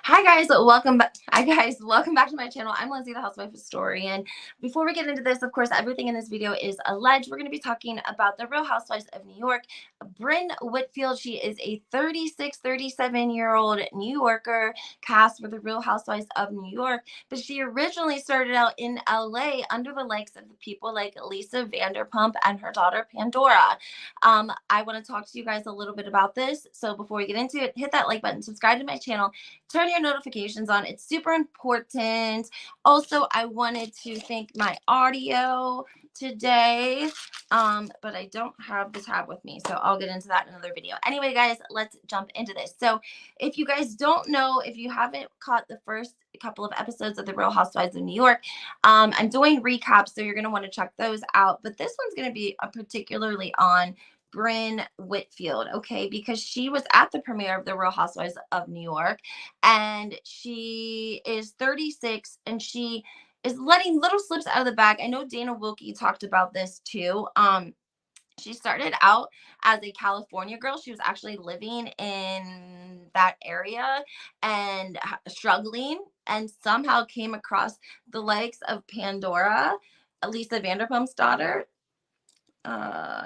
Welcome back to my channel. I'm Lindsay, the housewife historian. Before we get into this, of course, everything in this video is alleged. We're going to be talking about the Real Housewives of New York. BRYNN Whitfield, she is a 37-year-old New Yorker cast for the Real Housewives of New York, but she originally started out in LA under the likes of the people like Lisa Vanderpump and her daughter Pandora. I want to talk to you guys a little bit about this. So before we get into it, hit that like button, subscribe to my channel, turn your notifications on. It's super important. Also, I wanted to thank my audio today, but I don't have the tab with me, so I'll get into that in another video. Anyway, guys, let's jump into this. So if you guys don't know, if you haven't caught the first couple of episodes of the Real Housewives of New York, I'm doing recaps, so you're going to want to check those out, but this one's going to be particularly on BRYNN Whitfield, okay, because she was at the premiere of the Real Housewives of New York, and she is 36, and she is letting little slips out of the bag. I know Dana Wilkie talked about this too. She started out as a California girl. She was actually living in that area and struggling, and somehow came across the likes of Pandora, Lisa Vanderpump's daughter.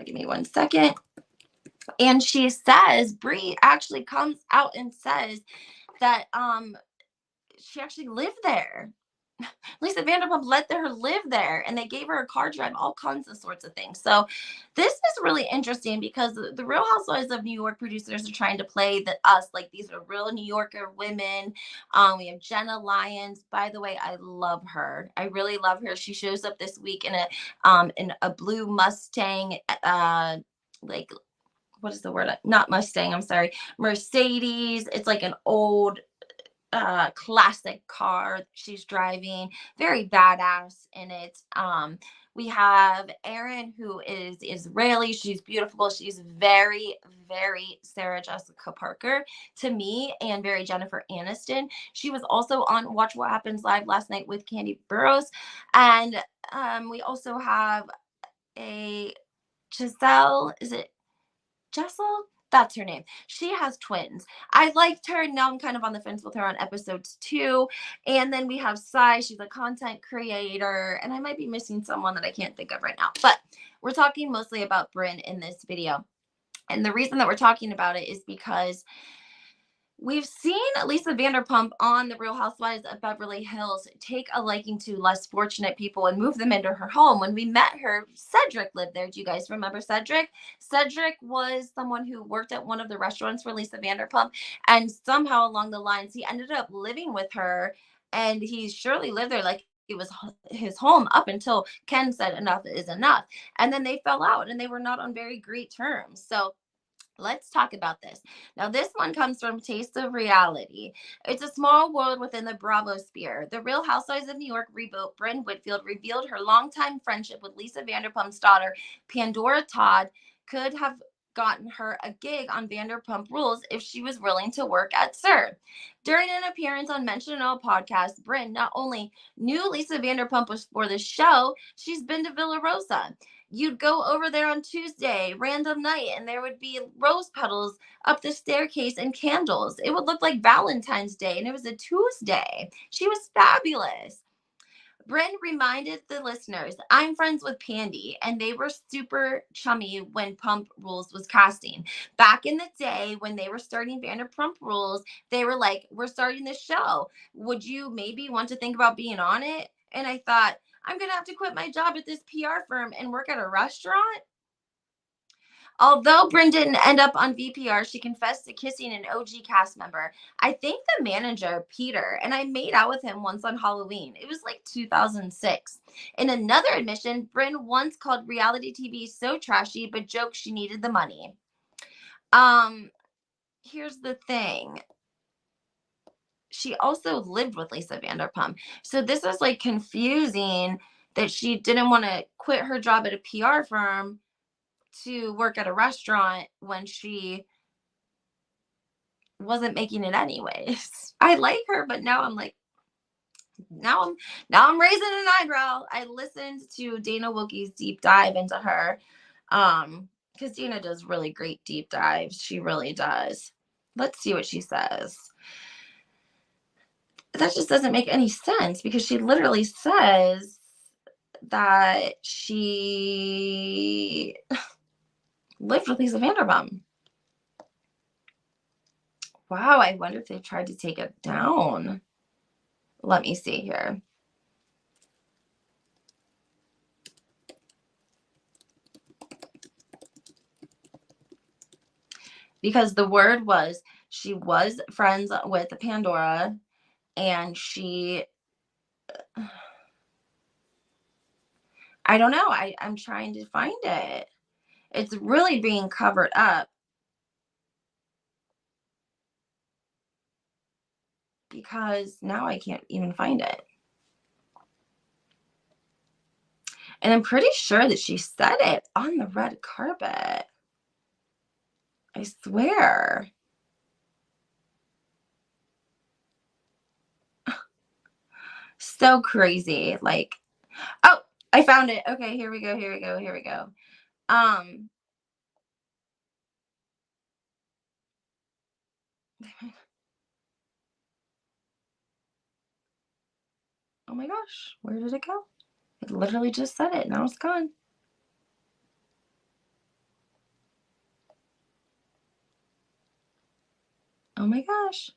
Give me 1 second. And she says, Brie actually comes out and says that she actually lived there. Lisa Vanderpump let her live there, and they gave her a car drive, all kinds of sorts of things. So this is really interesting because the Real Housewives of New York producers are trying to play us like these are real New Yorker women. We have Jenna Lyons. By the way, I love her. I really love her. She shows up this week in a blue Mustang, like, what is the word? Not Mustang, I'm sorry. Mercedes. It's like an old classic car she's driving, very badass in it. We have Erin, who is Israeli. She's beautiful. She's very, very Sarah Jessica Parker to me, and very Jennifer Aniston. She was also on Watch What Happens Live last night with Candy Burrows. And we also have a Giselle. Is it Jessel? That's her name. She has twins. I liked her. Now I'm kind of on the fence with her on episodes 2. And then we have Sai. She's a content creator. And I might be missing someone that I can't think of right now. But we're talking mostly about BRYNN in this video. And the reason that we're talking about it is because we've seen Lisa Vanderpump on the Real Housewives of Beverly Hills take a liking to less fortunate people and move them into her home. When we met her, Cedric lived there. Do you guys remember Cedric? Cedric was someone who worked at one of the restaurants for Lisa Vanderpump, and somehow along the lines, he ended up living with her, and he surely lived there like it was his home up until Ken said enough is enough. And then they fell out, and they were not on very great terms. So let's talk about this. Now, this one comes from Taste of Reality. It's a small world within the Bravo sphere. The Real Housewives of New York reboot, BRYNN Whitfield, revealed her longtime friendship with Lisa Vanderpump's daughter, Pandora Todd, could have gotten her a gig on Vanderpump Rules if she was willing to work at SUR. During an appearance on Mention It All podcast, BRYNN not only knew Lisa Vanderpump was for the show, she's been to Villa Rosa. You'd go over there on Tuesday, random night, and there would be rose petals up the staircase and candles. It would look like Valentine's Day, and it was a Tuesday. She was fabulous. BRYNN reminded the listeners, I'm friends with Pandy, and they were super chummy when Pump Rules was casting. Back in the day when they were starting Vanderpump Rules, they were like, we're starting this show. Would you maybe want to think about being on it? And I thought, I'm going to have to quit my job at this PR firm and work at a restaurant. Although BRYNN didn't end up on VPR, she confessed to kissing an OG cast member. I think the manager, Peter, and I made out with him once on Halloween. It was like 2006. In another admission, BRYNN once called reality TV so trashy, but joked she needed the money. Here's the thing. She also lived with Lisa Vanderpump. So this is like confusing that she didn't want to quit her job at a PR firm to work at a restaurant when she wasn't making it anyways. I like her, but now I'm like, now I'm raising an eyebrow. I listened to Dana Wilkie's deep dive into her, because Dana does really great deep dives. She really does. Let's see what she says. that just doesn't make any sense because she literally says that she lived with Lisa Vanderpump. Wow, I wonder if they tried to take it down. Let me see here. Because the word was she was friends with Pandora, and she, I don't know. I'm trying to find it. It's really being covered up because now I can't even find it. And I'm pretty sure that she said it on the red carpet. I swear. So crazy. Like, oh, I found it. Okay, here we go. Here we go. Here we go. Um, oh my gosh, where did it go? It literally just said it. Now it's gone. Oh my gosh.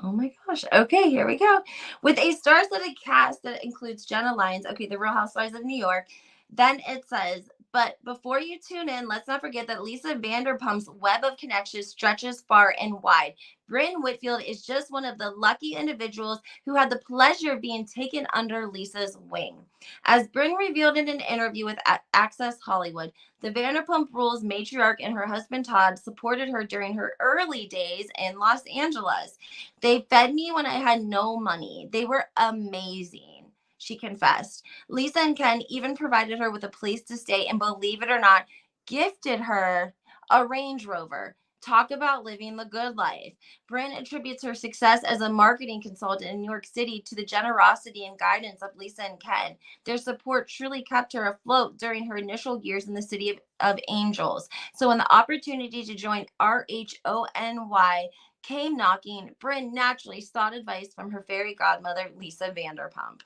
Oh my gosh. Okay, here we go. With a star-studded cast that includes Jenna Lyons, okay, the Real Housewives of New York. Then it says, but before you tune in, let's not forget that Lisa Vanderpump's web of connections stretches far and wide. BRYNN Whitfield is just one of the lucky individuals who had the pleasure of being taken under Lisa's wing. As BRYNN revealed in an interview with Access Hollywood, the Vanderpump Rules matriarch and her husband Todd supported her during her early days in Los Angeles. They fed me when I had no money. They were amazing, she confessed. Lisa and Ken even provided her with a place to stay and, believe it or not, gifted her a Range Rover. Talk about living the good life. BRYNN attributes her success as a marketing consultant in New York City to the generosity and guidance of Lisa and Ken. Their support truly kept her afloat during her initial years in the city of angels. So when the opportunity to join RHONY came knocking, BRYNN naturally sought advice from her fairy godmother, Lisa Vanderpump.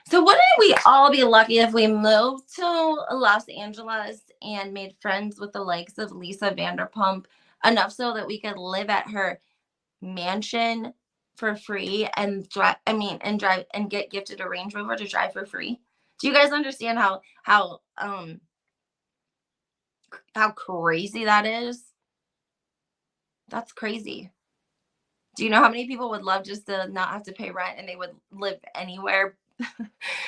So wouldn't we all be lucky if we moved to Los Angeles and made friends with the likes of Lisa Vanderpump enough so that we could live at her mansion for free and drive, and drive and get gifted a Range Rover to drive for free? Do you guys understand how crazy that is? That's crazy. Do you know how many people would love just to not have to pay rent and they would live anywhere,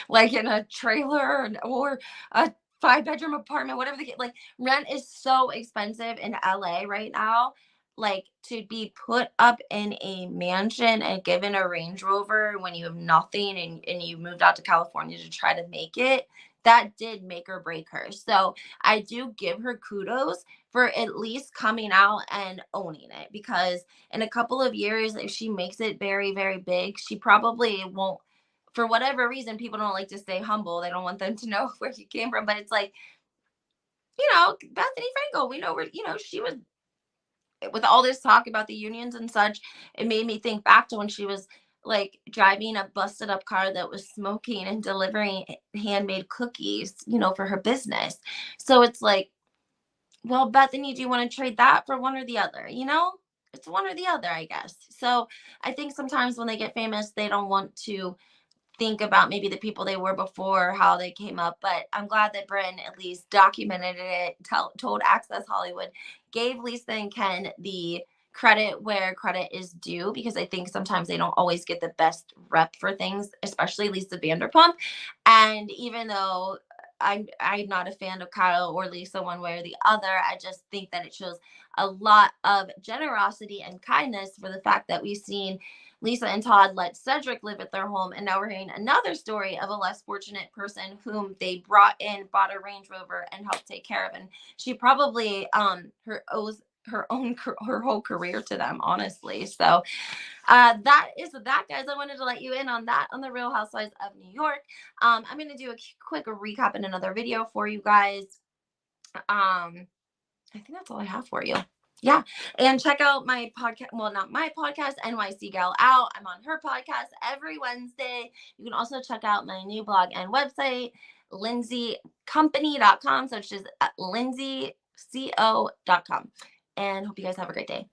like in a trailer or a 5-bedroom apartment, whatever the case? Like, rent is so expensive in LA right now. Like, to be put up in a mansion and given a Range Rover when you have nothing, and you moved out to California to try to make it, that did make or break her. So I do give her kudos for at least coming out and owning it, because in a couple of years, if she makes it very, very big, she probably won't, for whatever reason. People don't like to stay humble. They don't want them to know where you came from. But it's like, Bethany Frankel, we know where, she was, with all this talk about the unions and such. It made me think back to when she was like driving a busted up car that was smoking and delivering handmade cookies, for her business. So it's like, well, Bethany, do you want to trade that for one or the other? It's one or the other, I guess. So I think sometimes when they get famous, they don't want to think about maybe the people they were before, how they came up. But I'm glad that BRYNN at least documented it, told Access Hollywood, gave Lisa and Ken the credit where credit is due, because I think sometimes they don't always get the best rep for things, especially Lisa Vanderpump. And even though I'm not a fan of Kyle or Lisa one way or the other, I just think that it shows a lot of generosity and kindness for the fact that we've seen Lisa and Todd let Cedric live at their home, and now we're hearing another story of a less fortunate person whom they bought a Range Rover and helped take care of, and she probably owes her whole career to them, honestly. So that is that, guys. I wanted to let you in on that, on the Real Housewives of New York. I'm going to do a quick recap in another video for you guys. I think that's all I have for you. Yeah. And check out my podcast. Well, not my podcast, NYC Gal Out. I'm on her podcast every Wednesday. You can also check out my new blog and website, lindsaycompany.com. So it's just lindsayco.com. And hope you guys have a great day.